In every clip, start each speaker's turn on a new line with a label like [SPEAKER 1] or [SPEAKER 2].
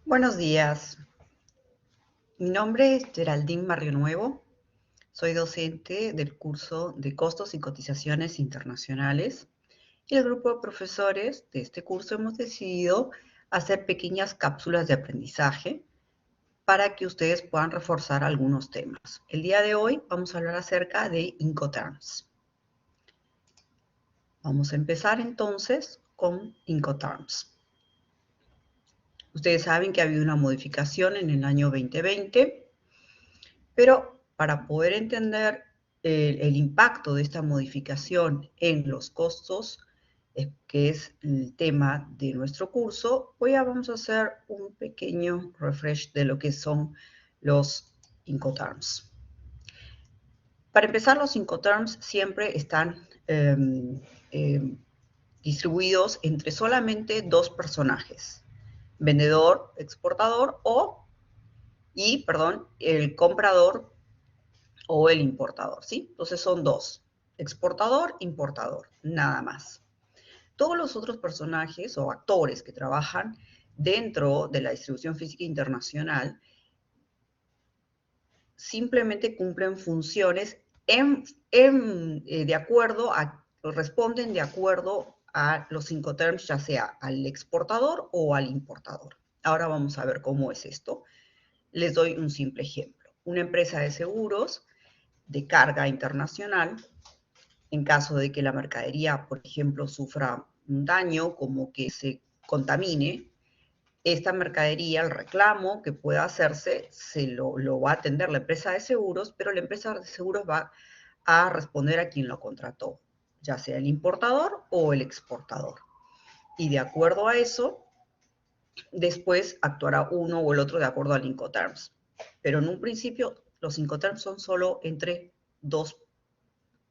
[SPEAKER 1] Buenos días. Mi nombre es Geraldine Barrio Nuevo. Soy docente del curso de Costos y Cotizaciones Internacionales. Y el grupo de profesores de este curso hemos decidido hacer pequeñas cápsulas de aprendizaje para que ustedes puedan reforzar algunos temas. El día de hoy vamos a hablar acerca de Incoterms. Vamos a empezar entonces con Incoterms. Ustedes saben que ha habido una modificación en el año 2020, pero para poder entender el impacto de esta modificación en los costos, que es el tema de nuestro curso, vamos a hacer un pequeño refresh de lo que son los Incoterms. Para empezar, los Incoterms siempre están distribuidos entre solamente dos personajes, vendedor, exportador el comprador o el importador, ¿sí? Entonces son dos, exportador, importador, nada más. Todos los otros personajes o actores que trabajan dentro de la distribución física internacional simplemente cumplen funciones de acuerdo a, responden de acuerdo a los Incoterms, ya sea al exportador o al importador. Ahora vamos a ver cómo es esto. Les doy un simple ejemplo. Una empresa de seguros de carga internacional, en caso de que la mercadería, por ejemplo, sufra un daño, como que se contamine, esta mercadería, el reclamo que pueda hacerse, se lo va a atender la empresa de seguros, pero la empresa de seguros va a responder a quien lo contrató, ya sea el importador o el exportador. Y de acuerdo a eso, después actuará uno o el otro de acuerdo al Incoterms. Pero en un principio, los Incoterms son solo entre dos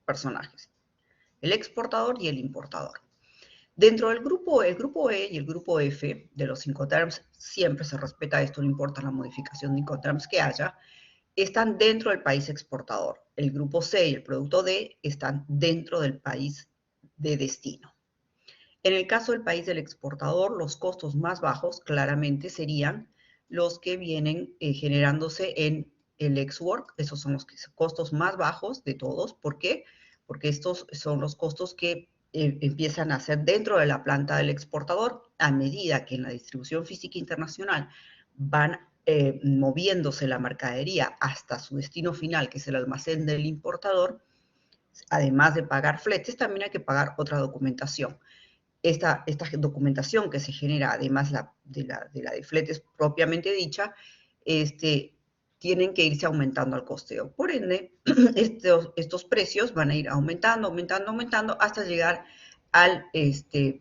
[SPEAKER 1] personajes, el exportador y el importador. Dentro del grupo, el grupo E y el grupo F de los Incoterms, siempre se respeta esto, no importa la modificación de Incoterms que haya, están dentro del país exportador. El grupo C y el producto D están dentro del país de destino. En el caso del país del exportador, los costos más bajos claramente serían los que vienen generándose en el ex-work. Esos son los costos más bajos de todos. ¿Por qué? Porque estos son los costos que empiezan a ser dentro de la planta del exportador a medida que en la distribución física internacional van moviéndose la mercadería hasta su destino final, que es el almacén del importador. Además de pagar fletes, también hay que pagar otra documentación. Esta documentación que se genera, además de la de fletes propiamente dicha, tienen que irse aumentando al costeo. Por ende, estos precios van a ir aumentando, aumentando, aumentando, hasta llegar al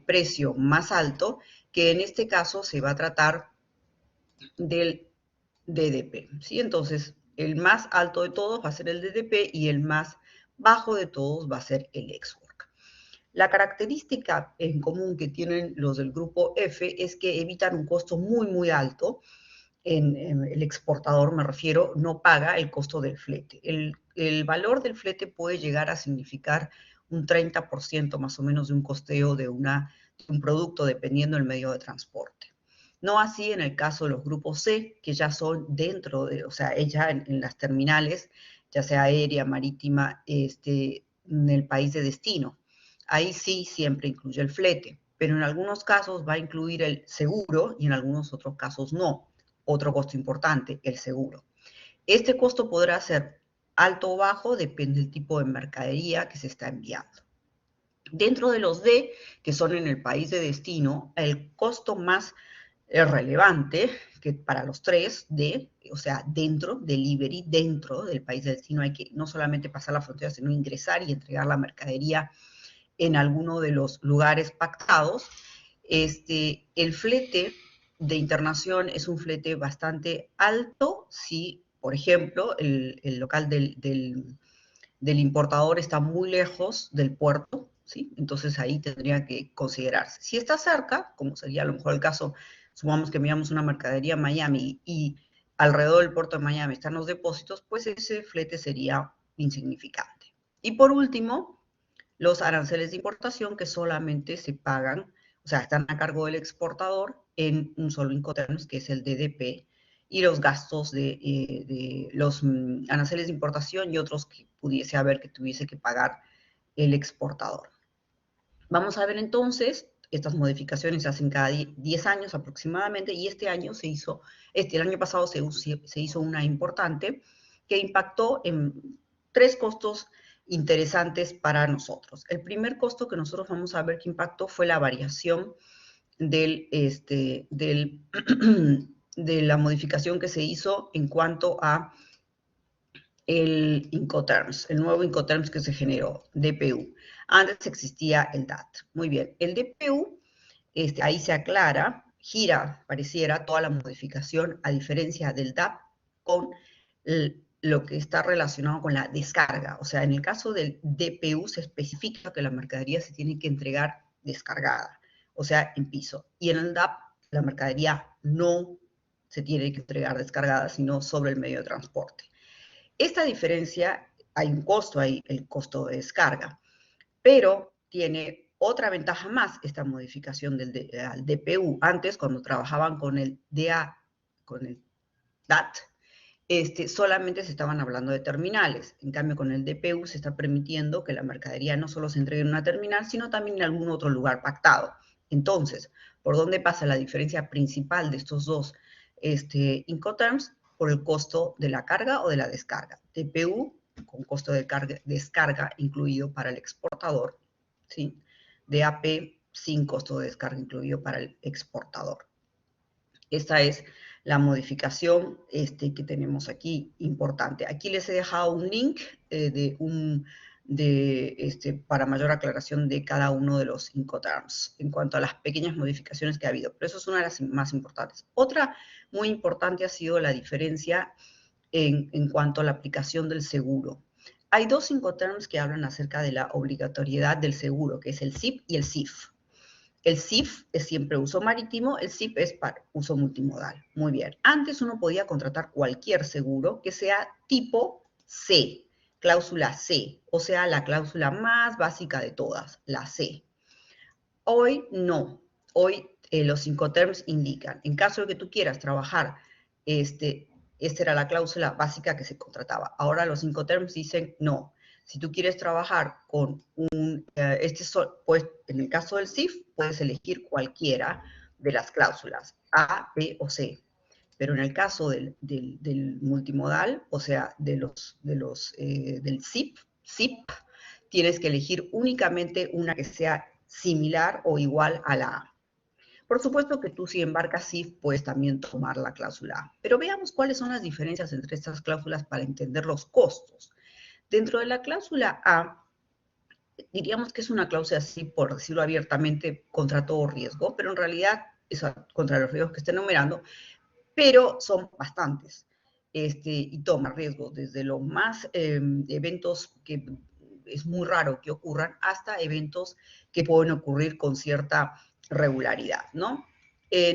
[SPEAKER 1] precio más alto, que en este caso se va a tratar del DDP, ¿sí? Entonces, el más alto de todos va a ser el DDP y el más bajo de todos va a ser el ex-work. La característica en común que tienen los del grupo F es que evitan un costo muy, muy alto. En el exportador, me refiero, no paga el costo del flete. El valor del flete puede llegar a significar un 30% más o menos de un costeo de un producto, dependiendo del medio de transporte. No así en el caso de los grupos C, que ya son dentro de, o sea, ya en las terminales, ya sea aérea, marítima, en el país de destino. Ahí sí siempre incluye el flete, pero en algunos casos va a incluir el seguro y en algunos otros casos no. Otro costo importante, el seguro. Este costo podrá ser alto o bajo, depende del tipo de mercadería que se está enviando. Dentro de los D, que son en el país de destino, el costo más relevante que para los tres D, o sea, dentro, delivery, dentro del país de destino, hay que no solamente pasar la frontera, sino ingresar y entregar la mercadería en alguno de los lugares pactados. El flete de internación es un flete bastante alto si, por ejemplo, el local del importador está muy lejos del puerto, ¿sí? Entonces ahí tendría que considerarse. Si está cerca, como sería a lo mejor el caso, supongamos que enviamos una mercadería a Miami y alrededor del puerto de Miami están los depósitos, pues ese flete sería insignificante. Y por último, los aranceles de importación que solamente se pagan, o sea, están a cargo del exportador en un solo Incoterms, que es el DDP, y los gastos de los aranceles de importación y otros que pudiese haber que tuviese que pagar el exportador. Vamos a ver entonces, estas modificaciones se hacen cada 10 años aproximadamente, y este año el año pasado se hizo una importante que impactó en 3 costos interesantes para nosotros. El primer costo que nosotros vamos a ver que impactó fue la variación de la modificación que se hizo en cuanto a el Incoterms, el nuevo Incoterms que se generó, DPU. Antes existía el DAT. Muy bien, el DPU, ahí se aclara, gira, pareciera, toda la modificación, a diferencia del DAP, con lo que está relacionado con la descarga. O sea, en el caso del DPU se especifica que la mercadería se tiene que entregar descargada, o sea, en piso. Y en el DAP, la mercadería no se tiene que entregar descargada, sino sobre el medio de transporte. Esta diferencia, hay un costo ahí, el costo de descarga, pero tiene otra ventaja más esta modificación del DPU. Antes, cuando trabajaban con el DAT, solamente se estaban hablando de terminales. En cambio, con el DPU se está permitiendo que la mercadería no solo se entregue en una terminal, sino también en algún otro lugar pactado. Entonces, ¿por dónde pasa la diferencia principal de estos dos Incoterms? Por el costo de la carga o de la descarga. DPU con costo de descarga incluido para el exportador, ¿sí? DAP sin costo de descarga incluido para el exportador. Esta es la modificación que tenemos aquí importante. Aquí les he dejado un link para mayor aclaración de cada uno de los Incoterms en cuanto a las pequeñas modificaciones que ha habido, pero eso es una de las más importantes. Otra muy importante ha sido la diferencia en cuanto a la aplicación del seguro. Hay 2 Incoterms que hablan acerca de la obligatoriedad del seguro, que es el SIP y el SIF. El SIF es siempre uso marítimo, el SIP es para uso multimodal. Muy bien. Antes uno podía contratar cualquier seguro que sea tipo C, cláusula C, o sea, la cláusula más básica de todas, la C. Hoy no. Hoy los Incoterms indican, en caso de que tú quieras trabajar, esta era la cláusula básica que se contrataba. Ahora los Incoterms dicen no. Si tú quieres trabajar con pues en el caso del SIF, puedes elegir cualquiera de las cláusulas, A, B o C. Pero en el caso del multimodal, o sea, del SIP, tienes que elegir únicamente una que sea similar o igual a la A. Por supuesto que tú si embarcas SIF puedes también tomar la cláusula A. Pero veamos cuáles son las diferencias entre estas cláusulas para entender los costos. Dentro de la cláusula A, diríamos que es una cláusula así, por decirlo abiertamente, contra todo riesgo, pero en realidad es contra los riesgos que está enumerando, pero son bastantes. Y toma riesgos desde los más eventos que es muy raro que ocurran, hasta eventos que pueden ocurrir con cierta regularidad, ¿no?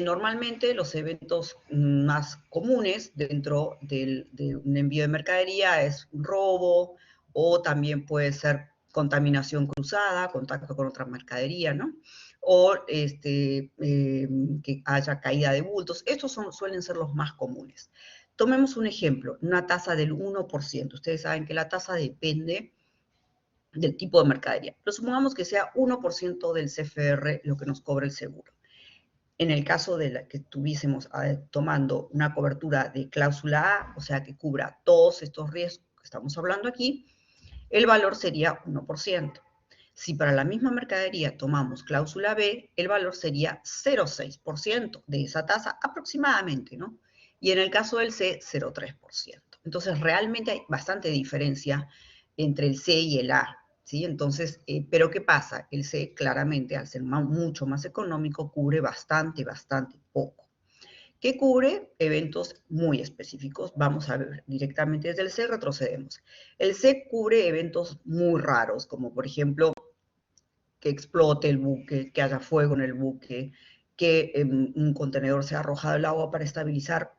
[SPEAKER 1] Normalmente los eventos más comunes dentro de un envío de mercadería es un robo, o también puede ser contaminación cruzada, contacto con otra mercadería, ¿no? O que haya caída de bultos. Estos suelen ser los más comunes. Tomemos un ejemplo, una tasa del 1%. Ustedes saben que la tasa depende del tipo de mercadería. Pero supongamos que sea 1% del CFR lo que nos cobra el seguro. En el caso de la que estuviésemos tomando una cobertura de cláusula A, o sea, que cubra todos estos riesgos que estamos hablando aquí, el valor sería 1%. Si para la misma mercadería tomamos cláusula B, el valor sería 0,6% de esa tasa aproximadamente, ¿no? Y en el caso del C, 0,3%. Entonces, realmente hay bastante diferencia entre el C y el A, ¿sí? Entonces, pero ¿qué pasa? El C, claramente, al ser mucho más económico, cubre bastante poco. ¿Qué cubre? Eventos muy específicos. Vamos a ver directamente desde el C, retrocedemos. El C cubre eventos muy raros, como por ejemplo, que explote el buque, que haya fuego en el buque, que un contenedor sea arrojado al agua para estabilizar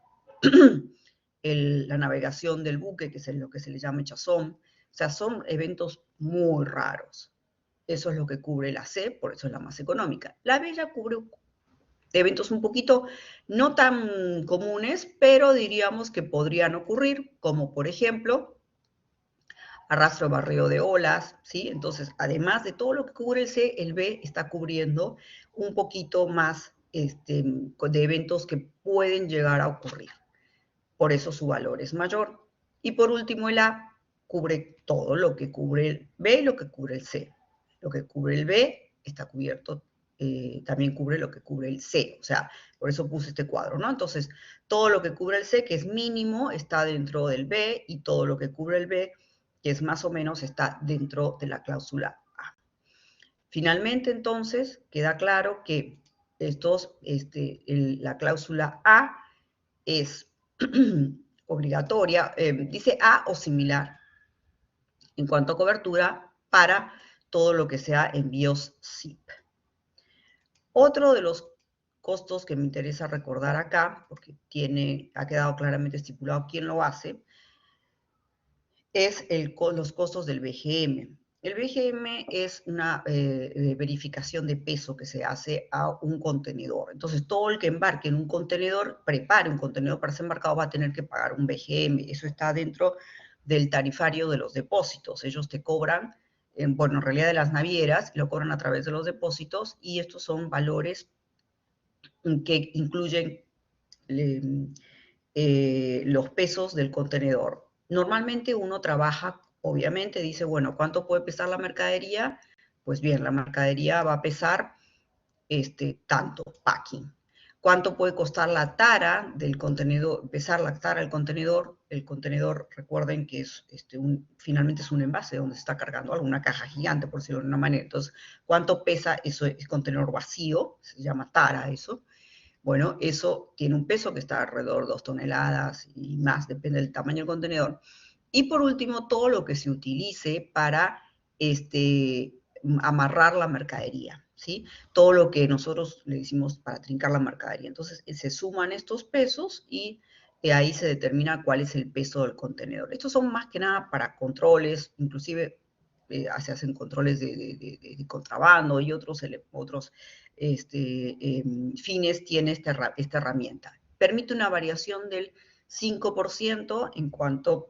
[SPEAKER 1] la navegación del buque, que es lo que se le llama echazón. O sea, son eventos muy raros. Eso es lo que cubre la C, por eso es la más económica. La B ya cubre eventos un poquito no tan comunes, pero diríamos que podrían ocurrir, como por ejemplo, arrastre o barreo de olas, ¿sí? Entonces, además de todo lo que cubre el C, el B está cubriendo un poquito más de eventos que pueden llegar a ocurrir. Por eso su valor es mayor. Y por último, el A cubre todo lo que cubre el B y lo que cubre el C. Lo que cubre el B está cubierto, también cubre lo que cubre el C. O sea, por eso puse este cuadro, ¿no? Entonces, todo lo que cubre el C, que es mínimo, está dentro del B, y todo lo que cubre el B, que es más o menos, está dentro de la cláusula A. Finalmente, entonces, queda claro que la cláusula A es obligatoria, dice A o similar en cuanto a cobertura para todo lo que sea envíos SIP. Otro de los costos que me interesa recordar acá, porque ha quedado claramente estipulado quién lo hace, es los costos del BGM. El BGM es una verificación de peso que se hace a un contenedor. Entonces, todo el que embarque en un contenedor, prepare un contenedor para ser embarcado, va a tener que pagar un BGM. Eso está dentro del tarifario de los depósitos. Ellos te cobran, bueno, en realidad de las navieras, lo cobran a través de los depósitos, y estos son valores que incluyen los pesos del contenedor. Normalmente uno trabaja, obviamente, dice, bueno, ¿cuánto puede pesar la mercadería? Pues bien, la mercadería va a pesar tanto, packing. ¿Cuánto puede costar la tara del contenedor? Pesar la tara del contenedor. El contenedor, recuerden que es finalmente es un envase donde se está cargando algo, una caja gigante, por decirlo de una manera. Entonces, ¿cuánto pesa eso? Es contenedor vacío, se llama tara eso. Bueno, eso tiene un peso que está alrededor de 2 toneladas y más, depende del tamaño del contenedor. Y por último, todo lo que se utilice para amarrar la mercadería, ¿sí? Todo lo que nosotros le decimos para trincar la mercadería. Entonces, se suman estos pesos y ahí se determina cuál es el peso del contenedor. Estos son más que nada para controles, inclusive se hacen controles de contrabando y otros fines tiene esta herramienta. Permite una variación del 5% en cuanto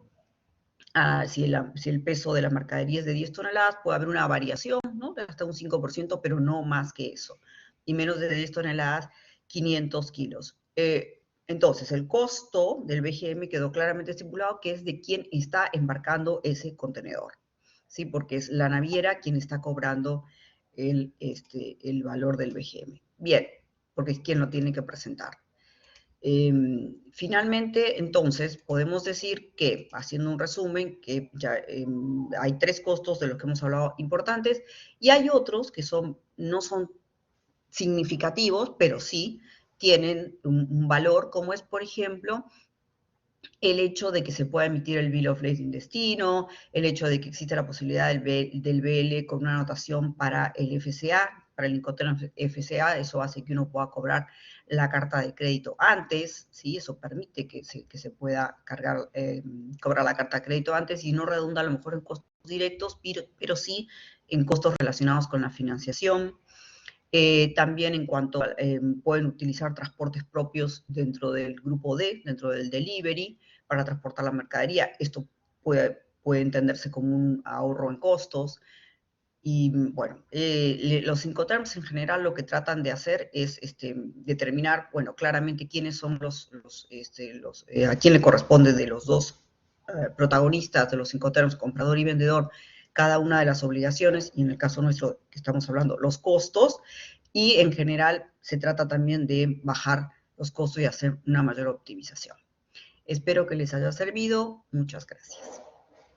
[SPEAKER 1] a si el peso de la mercadería es de 10 toneladas, puede haber una variación, ¿no? De hasta un 5%, pero no más que eso. Y menos de 10 toneladas, 500 kilos. Entonces, el costo del BGM quedó claramente estipulado, que es de quien está embarcando ese contenedor, ¿sí? Porque es la naviera quien está cobrando el valor del BGM. Bien, porque es quien lo tiene que presentar. Finalmente, entonces, podemos decir que, haciendo un resumen, que ya hay 3 costos de los que hemos hablado importantes, y hay otros que no son significativos, pero sí tienen un valor, como es, por ejemplo, el hecho de que se pueda emitir el Bill of Lading destino, el hecho de que exista la posibilidad del BL con una anotación para el FCA, para el Incoterms FCA, eso hace que uno pueda cobrar la carta de crédito antes, ¿sí? Eso permite que se pueda cobrar la carta de crédito antes, y no redunda a lo mejor en costos directos, pero sí en costos relacionados con la financiación. También en cuanto pueden utilizar transportes propios dentro del grupo D, dentro del delivery, para transportar la mercadería. Esto puede entenderse como un ahorro en costos. Y bueno, los Incoterms en general lo que tratan de hacer es determinar, bueno, claramente quiénes son a quién le corresponde de los dos protagonistas de los Incoterms, comprador y vendedor, cada una de las obligaciones, y en el caso nuestro que estamos hablando, los costos, y en general se trata también de bajar los costos y hacer una mayor optimización. Espero que les haya servido. Muchas gracias.